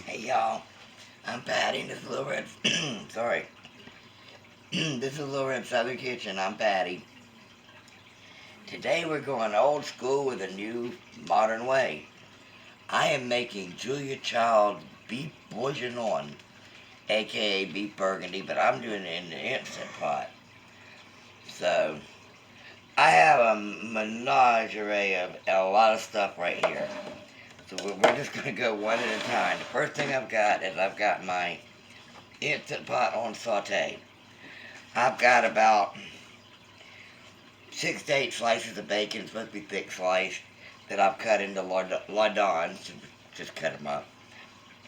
Hey y'all, I'm Patty. This is Little Red. Sorry. This is Little Red Southern Kitchen. I'm Patty. Today we're going old school with a new modern way. I am making Julia Child's beef bourguignon, aka beef Burgundy, but I'm doing it in the instant pot. So I have a menagerie of a lot of stuff right here. So we're just going to go one at a time. The first thing I've got is I've got my instant pot on Saute. I've got about 6 to 8 slices of bacon, supposed to be thick sliced, that I've cut into lardons, just cut them up.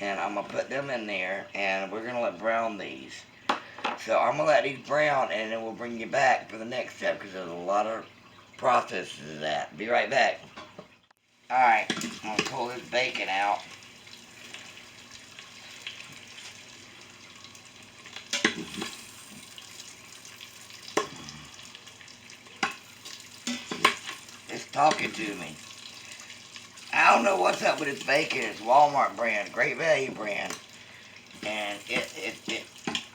And I'm going to put them in there, and we're going to let brown these. So I'm going to let these brown, and then we'll bring you back for the next step, because there's a lot of processes to that. Be right back. Alright, I'm going to pull this bacon out. It's talking to me. I don't know what's up with this bacon. It's Walmart brand, Great Value brand. And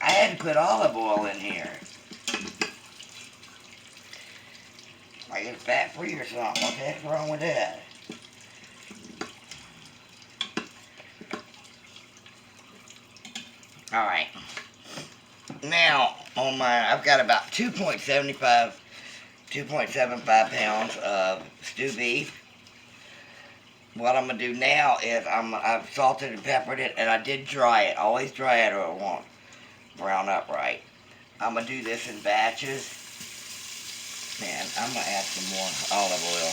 I had to put olive oil in here. Like it's fat free or something. What the heck's wrong with that? Alright. Now, I've got about 2.75 pounds of stew beef. What I'm going to do now is I've salted and peppered it, and I did dry it. Always dry it or it won't brown up right. I'm going to do this in batches. And I'm going to add some more olive oil.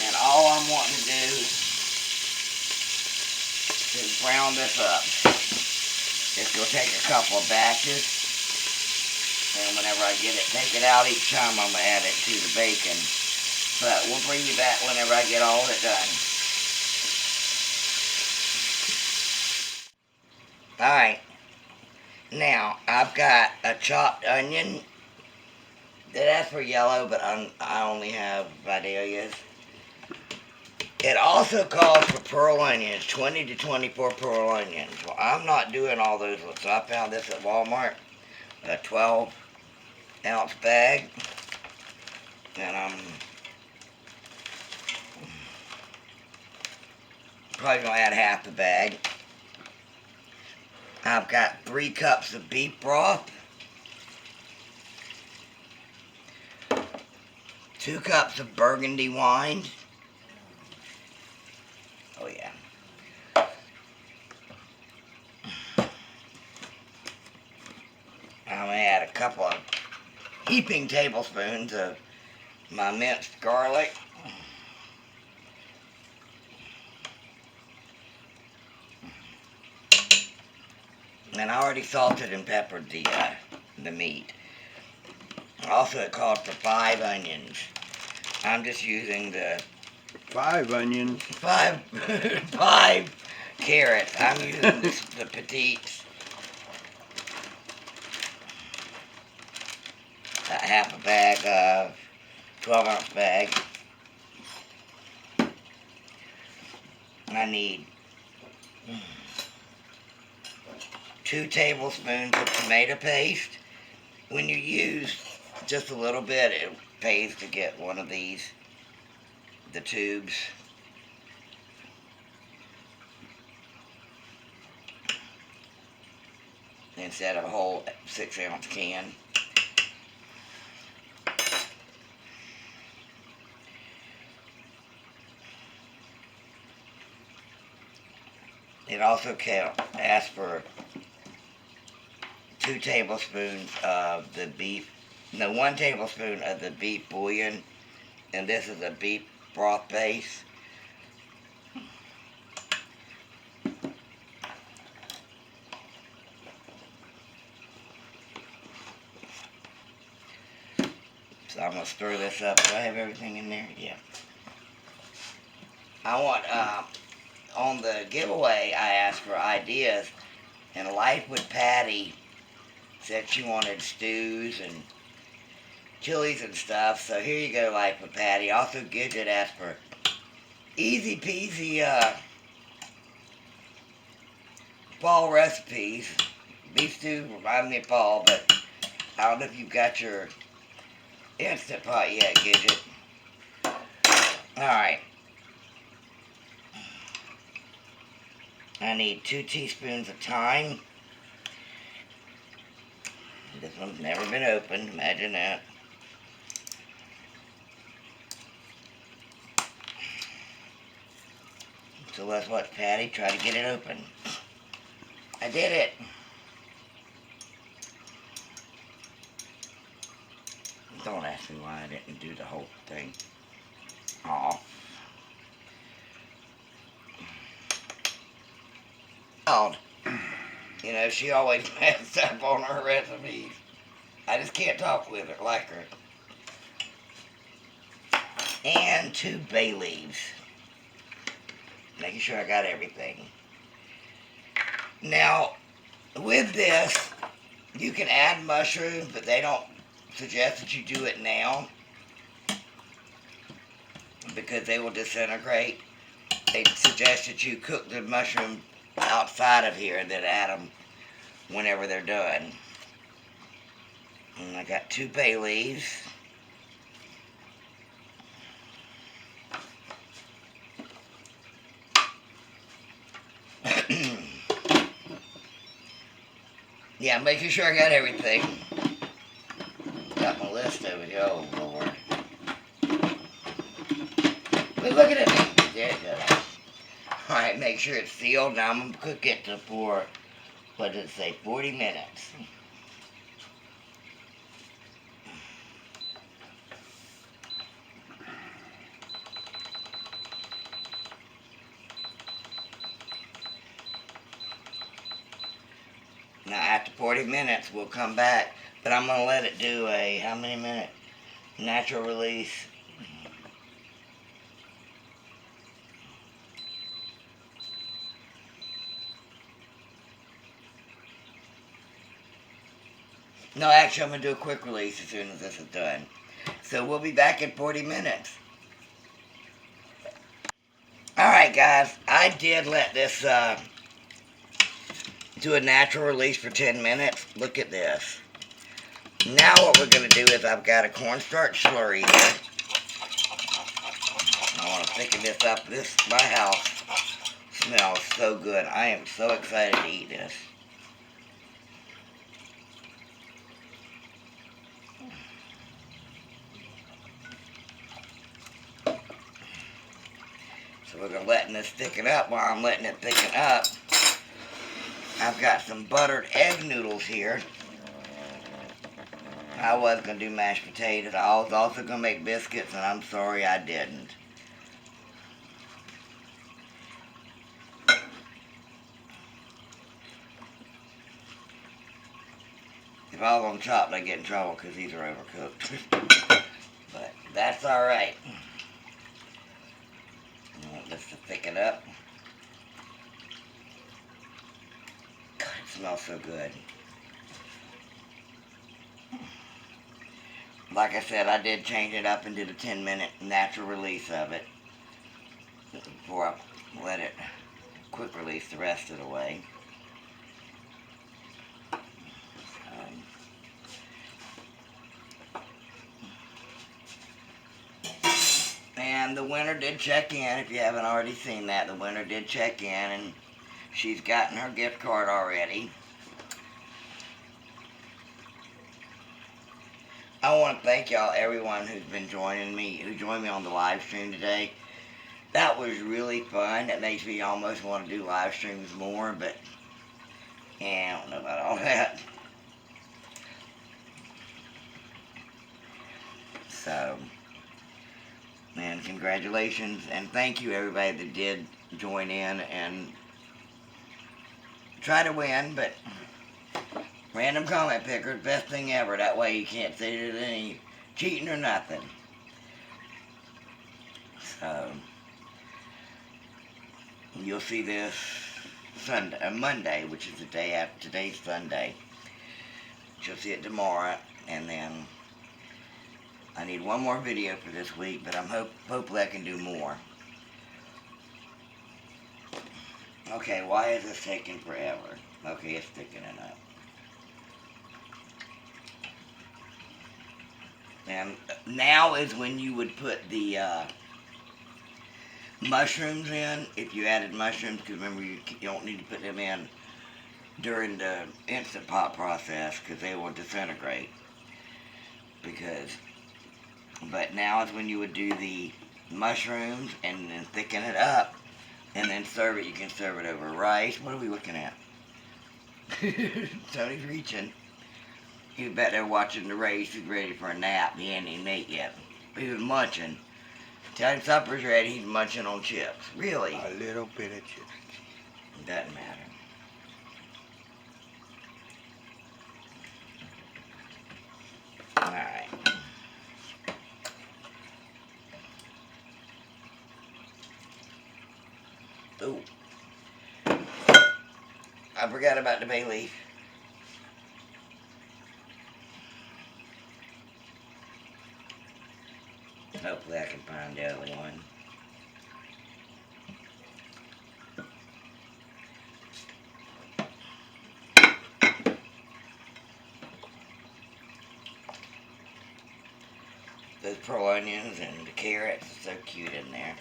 And all I'm wanting to do is brown this up. It's going to take a couple of batches. And whenever I get it, take it out each time, I'm going to add it to the bacon. But we'll bring you back whenever I get all of it done. Alright. Now, I've got a chopped onion. It asks for yellow, but I only have Vidalias. It also calls for pearl onions, 20 to 24 pearl onions. Well, I'm not doing all those, so I found this at Walmart, a 12-ounce bag, and I'm probably going to add half the bag. I've got 3 cups of beef broth, 2 cups of Burgundy wine. Oh yeah. I'm going to add a couple of heaping tablespoons of my minced garlic. And I already salted and peppered the meat. Also, it called for 5 onions. I'm just using the 5 onions. 5 carrots. I'm using the petites. Half a bag of 12-ounce bag. And I need 2 tablespoons of tomato paste. When you use just a little bit, it pays to get one of these, the tubes. Instead of a whole 6-ounce can. It also asks for 2 tablespoons of the beef, no, 1 tablespoon of the beef bouillon, and this is a beef broth base. So I'm going to stir this up. Do I have everything in there? Yeah. I want, on the giveaway, I asked for ideas, and Life with Patty said she wanted stews and chilies and stuff. So here you go, Life with Patty. Also, Gidget asked for easy peasy fall recipes. Beef stew remind me of fall, but I don't know if you've got your Instant Pot yet, Gidget. Alright. I need 2 teaspoons of thyme. This one's never been opened, imagine that. So let's watch Patty try to get it open. I did it. Don't ask me why I didn't do the whole thing. Aw. You know, she always messes up on her recipes. I just can't talk with her like her. And 2 bay leaves. Making sure I got everything. Now, with this, you can add mushrooms, but they don't suggest that you do it now because they will disintegrate. They suggest that you cook the mushroom outside of here and then add them whenever they're done. And I got 2 bay leaves. Yeah, making sure I got everything. Got my list over here. Oh, Lord. But look at it. There it goes. Alright, make sure it's sealed. Now I'm going to cook it for, what did it say, 40 minutes. Now after 40 minutes we'll come back, but I'm going to let it do a, how many minute? Natural release. No, actually I'm going to do a quick release as soon as this is done. So we'll be back in 40 minutes. Alright guys, I did let this do a natural release for 10 minutes. Look at this. Now what we're going to do is I've got a cornstarch slurry here. I want to thicken this up. My house smells so good. I am so excited to eat this. So we're going to let this thicken up. While I'm letting it thicken up, I've got some buttered egg noodles here. I was going to do mashed potatoes. I was also going to make biscuits, and I'm sorry I didn't. If I was on chopped, I'd get in trouble because these are overcooked. But that's alright. I want this to thicken up. God, it smells so good. Like I said, I did change it up and did a 10-minute natural release of it before I let it quick release the rest of the way. And the winner did check in. If you haven't already seen that, the winner did check in, and she's gotten her gift card already. I want to thank y'all, everyone who's been joining me, who joined me on the live stream today. That was really fun. That makes me almost want to do live streams more, but yeah, I don't know about all that. So, man, congratulations, and thank you everybody that did join in and try to win, but random comment picker, best thing ever. That way you can't say there's any cheating or nothing. So, you'll see this Sunday, Monday, which is the day after today's Sunday. You'll see it tomorrow, and then I need one more video for this week, but hopefully I can do more. Okay, why is this taking forever? Okay, it's thickening up. And now is when you would put the mushrooms in, if you added mushrooms, because remember you don't need to put them in during the Instant Pot process because they will disintegrate. But now is when you would do the mushrooms and then thicken it up and then serve it. You can serve it over rice. What are we looking at? Tony's reaching. He was back there watching the race. He's ready for a nap. He ain't even ate yet. He was munching. Tell him supper's ready. He's munching on chips. Really? A little bit of chips. Doesn't matter. Alright. Ooh. I forgot about the bay leaf. Hopefully I can find the other one. Those pearl onions and the carrots are so cute in there.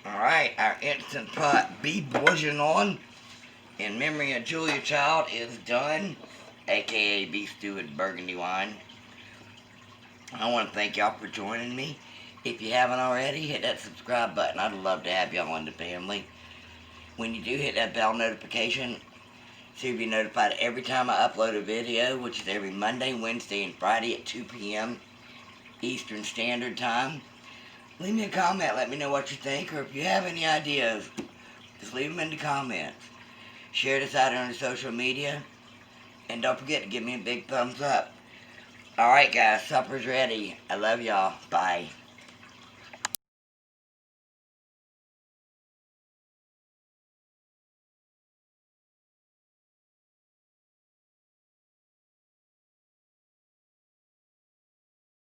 Alright, our Instant Pot beef bourguignon in memory of Julia Child is done, aka beef stew with Burgundy wine. I want to thank y'all for joining me. If you haven't already, hit that subscribe button. I'd love to have y'all in the family. When you do hit that bell notification, so you'll be notified every time I upload a video, which is every Monday, Wednesday, and Friday at 2 p.m. Eastern Standard Time. Leave me a comment. Let me know what you think, or if you have any ideas, just leave them in the comments. Share this out on your social media, and don't forget to give me a big thumbs up. Alright guys, supper's ready. I love y'all. Bye.